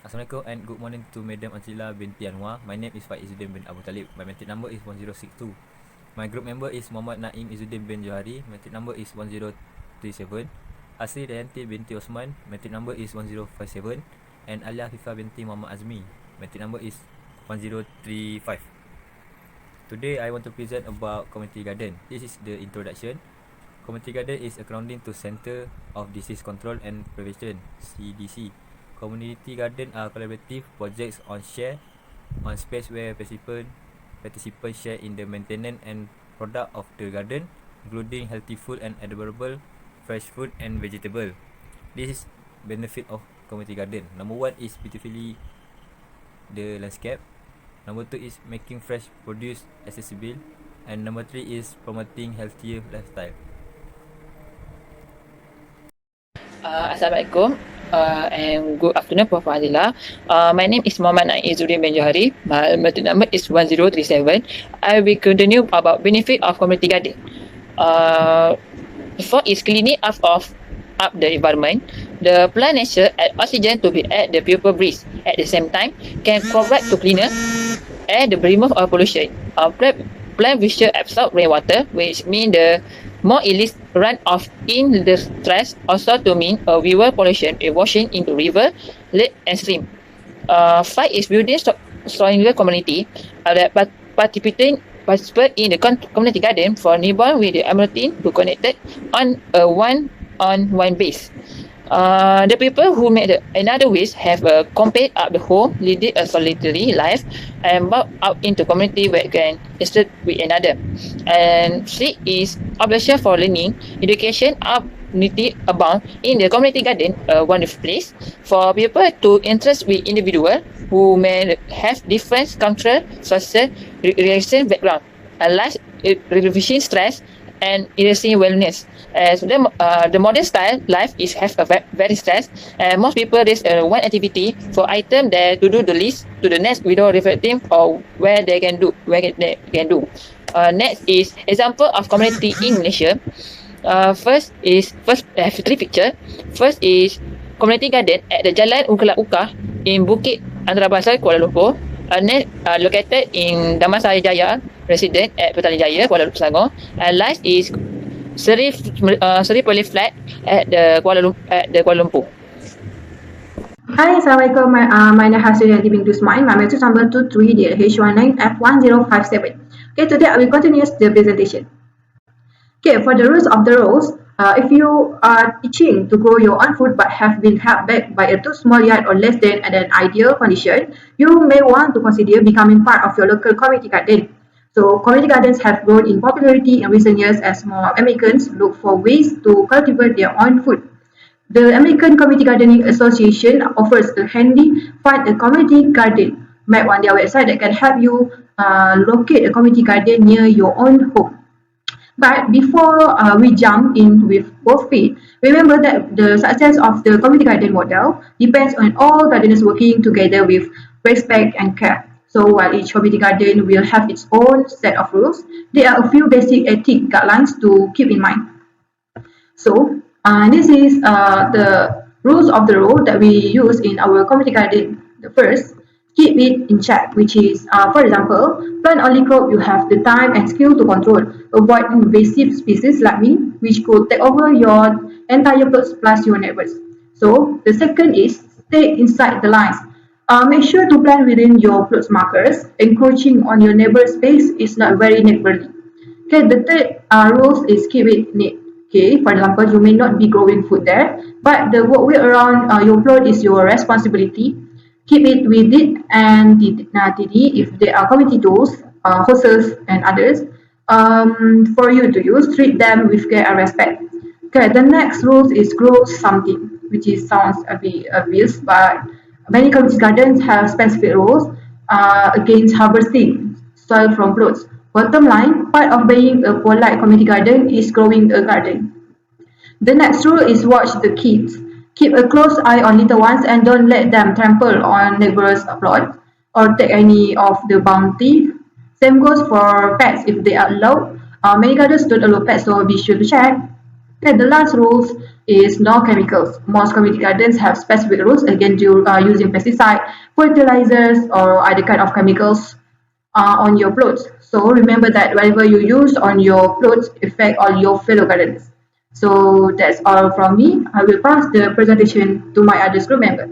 Assalamualaikum and good morning to Madam Anjila binti Anwar. My name is Faiz Izzuddin bin Abu Talib. My metric number is 1062. My group member is Muhammad Naim Izzuddin bin Johari. Metric number is 1037. Asri Dayanti binti Osman. Metric number is 1057. And Alia Fifa binti Muhammad Azmi. Metric number is 1035. Today I want to present about community garden. This is the introduction. Community garden is a grounding to Center of Disease Control and Prevention (CDC). Community garden are collaborative projects on space where participants share in the maintenance and product of the garden, including healthy food and edible fresh fruit and vegetable. This is benefit of community garden. Number 1 is beautifully the landscape. Number 2 is making fresh produce accessible, and number 3 is promoting healthier lifestyle. Assalamualaikum and good afternoon, Prof. Azila. My name is Muhammad Naim Izzuddin bin Johari. My metric number is 1037. I will continue about benefit of community garden. First is cleaning up the environment. The plant nature add oxygen to be at the pupil breeze. At the same time, can provide to cleaner and the remove of pollution. Plant visual absorb rainwater, which mean the more it is run off in the trash, also to mean a viewer pollution is washing into river, lake and stream. 5 is building stronger community that participate in the community garden for newborn with the amenity to connected on a one-on-one base. The people who made another wish have compared up the home, leading a solitary life, and move out into community where can interact with another. And 6 is obligation for learning, education, opportunity abound in the community garden, a wonderful place for people to interest with individual who may have different cultural, social, religious background, and life relieving stress and enhancing wellness. As the modern style life is have a very stress, and most people raise one activity for item there to do the list to the next without reflecting or where they can do. Next is example of community in Malaysia. First I have 3 picture. First is community garden at the Jalan Uka in Bukit Antarabangsa, Kuala Lumpur. Next located in Damansara Jaya resident at Petaling Jaya, Kuala Lumpur, Selangor. And last is Seri Poly Flat at the Kuala Lumpur. Hi, Assalamualaikum. My name is Hasri Binti Usman. My metric number 23 DLH5B. Okay, today I will continue the presentation. Okay, for the rules of the rows, if you are itching to grow your own food but have been held back by a too small yard or less than an ideal condition, you may want to consider becoming part of your local community garden. So, community gardens have grown in popularity in recent years as more Americans look for ways to cultivate their own food. The American Community Gardening Association offers a handy Find a Community Garden map on their website that can help you locate a community garden near your own home. But before we jump in with both feet, remember that the success of the community garden model depends on all gardeners working together with respect and care. So while each community garden will have its own set of rules, there are a few basic ethic guidelines to keep in mind. So this is the rules of the road that we use in our community garden. The first, keep it in check, which is, for example, plant only crop you have the time and skill to control. Avoid invasive species like weed, which could take over your entire plots plus your neighbors. So the second is stay inside the lines. Make sure to plant within your plot's markers. Encroaching on your neighbor's space is not very neighborly. Okay, the third rule is keep it neat. Okay, for example, you may not be growing food there, but the walkway around your plot is your responsibility. Keep it with it and tidy if there are community tools, hoses, and others for you to use. Treat them with care and respect. Okay, the next rule is grow something, which sounds a bit obvious, but many community gardens have specific rules against harvesting soil from plots. Bottom line, part of being a polite community garden is growing a garden. The next rule is watch the kids. Keep a close eye on little ones and don't let them trample on neighbors' plot or take any of the bounty. Same goes for pets if they are allowed. Many gardens don't allow pets, so be sure to check. Okay, the last rules is no chemicals. Most community gardens have specific rules against using pesticide, fertilizers, or other kind of chemicals on your plots. So remember that whatever you use on your plots affect all your fellow gardens. So that's all from me. I will pass the presentation to my other group member.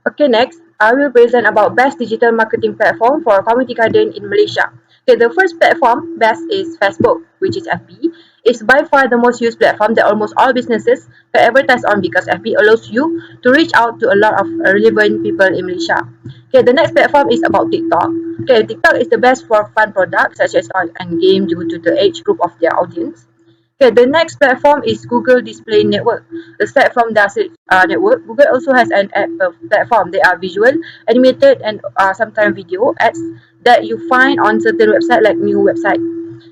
Okay, next, I will present about best digital marketing platform for community garden in Malaysia. Okay, the first platform, best, is Facebook, which is FB. It's by far the most used platform that almost all businesses can advertise on because FB allows you to reach out to a lot of relevant people in Malaysia. Okay, the next platform is about TikTok. Okay, TikTok is the best for fun products such as art and game due to the age group of their audience. Okay, the next platform is Google Display Network. Aside from the search network, Google also has an ad platform. They are visual, animated, and sometimes video ads that you find on certain websites like new website.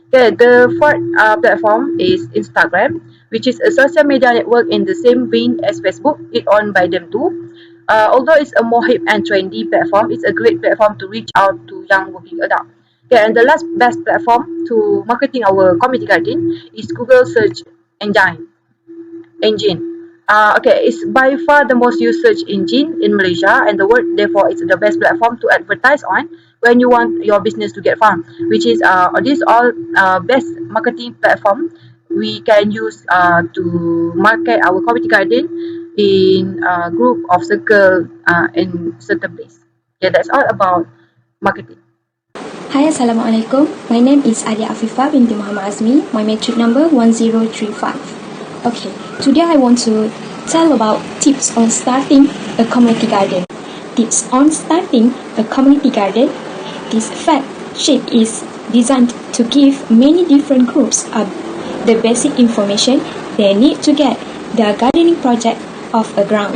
Okay, the fourth platform is Instagram, which is a social media network in the same vein as Facebook. It's owned by them too. Although it's a more hip and trendy platform, it's a great platform to reach out to young working adults. Okay, and the last best platform to marketing our community garden is Google Search Engine. Okay, it's by far the most used search engine in Malaysia, and the word therefore it's the best platform to advertise on when you want your business to get found. Which is this all best marketing platform we can use to market our community garden in a group of circle in certain place. Yeah, that's all about marketing. Hi, Assalamualaikum. My name is Adia Afifah binti Muhammad Azmi. My matric number 1035. Okay, today I want to tell about tips on starting a community garden. Tips on starting a community garden. This fact sheet is designed to give many different groups the basic information they need to get their gardening project off the ground.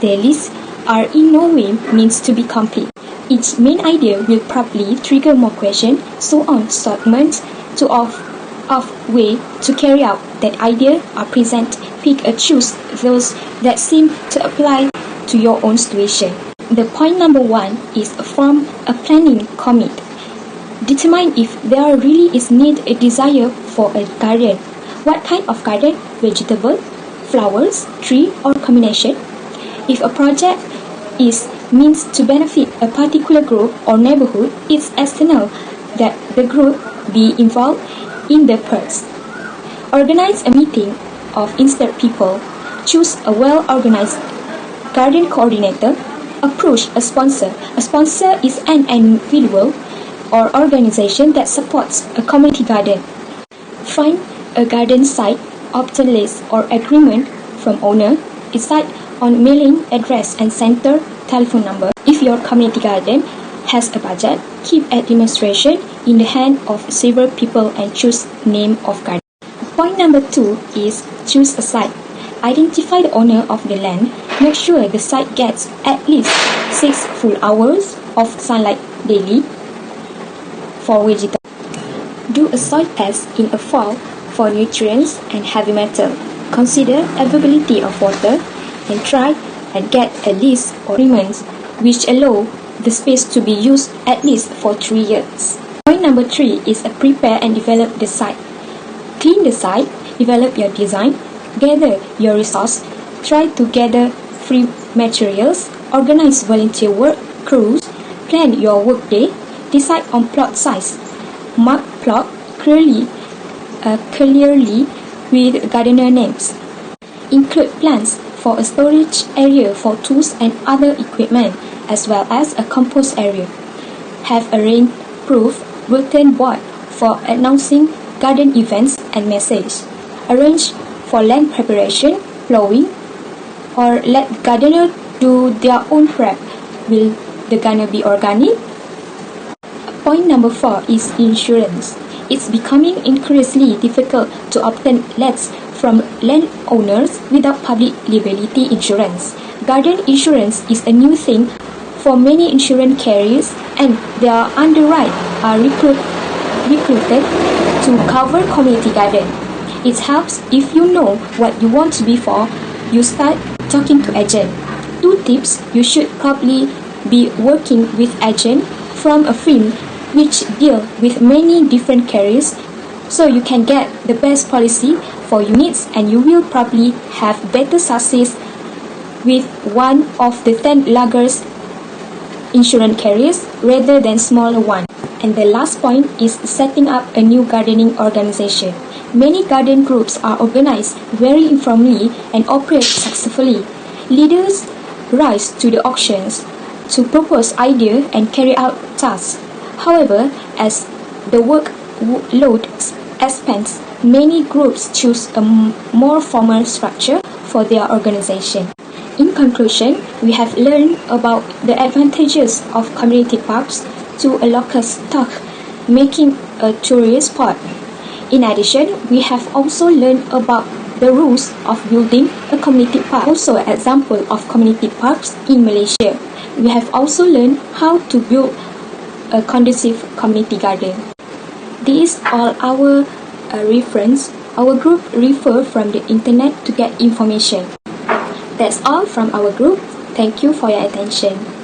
The lists are in no way means to be complete. Each main idea will probably trigger more questions, so on segments to of way to carry out that idea are present. Pick or choose those that seem to apply to your own situation. The point number 1 is form a planning committee. Determine if there really is need a desire for a garden. What kind of garden? Vegetable, flowers, tree, or combination? If a project is means to benefit a particular group or neighborhood, it's essential that the group be involved in the process. Organize a meeting of interested people. Choose a well-organized garden coordinator. Approach a sponsor. A sponsor is an individual or organization that supports a community garden. Find a garden site, obtain list or agreement from owner. Decide on mailing address and center telephone number. If your community garden has a budget, keep a demonstration in the hand of several people and choose name of garden. Point number 2 is choose a site. Identify the owner of the land. Make sure the site gets at least 6 full hours of sunlight daily. For vegetables, do a soil test in a fall for nutrients and heavy metal. Consider availability of water and try and get a list of agreements which allow the space to be used at least for 3 years. Point number 3 is prepare and develop the site. Clean the site, develop your design, gather your resource, try to gather free materials, organize volunteer work, crews, plan your workday, decide on plot size, mark plot clearly with gardener names. Include plans for a storage area for tools and other equipment, as well as a compost area. Have a rain-proof bulletin board for announcing garden events and messages. Arrange for land preparation, plowing, or let gardener do their own prep. Will the garden be organic? Point number 4 is insurance. It's becoming increasingly difficult to obtain lands from landowners without public liability insurance. Garden insurance is a new thing for many insurance carriers, and their underwriters are recruited to cover community garden. It helps if you know what you want before you start talking to agent. 2 tips: you should probably be working with agent from a firm which deal with many different carriers, so you can get the best policy for units, and you will probably have better success with one of the 10 largest insurance carriers rather than smaller one. And the last point is setting up a new gardening organization. Many garden groups are organized very informally and operate successfully. Leaders rise to the occasions to propose ideas and carry out tasks. However, as the workload expands, many groups choose a more formal structure for their organization. In conclusion, we have learned about the advantages of community parks to a local stock, making a tourist spot. In addition, we have also learned about the rules of building a community park, also an example of community parks in Malaysia. We have also learned how to build a conducive community garden. These are our reference. Our group refer from the internet to get information. That's all from our group. Thank you for your attention.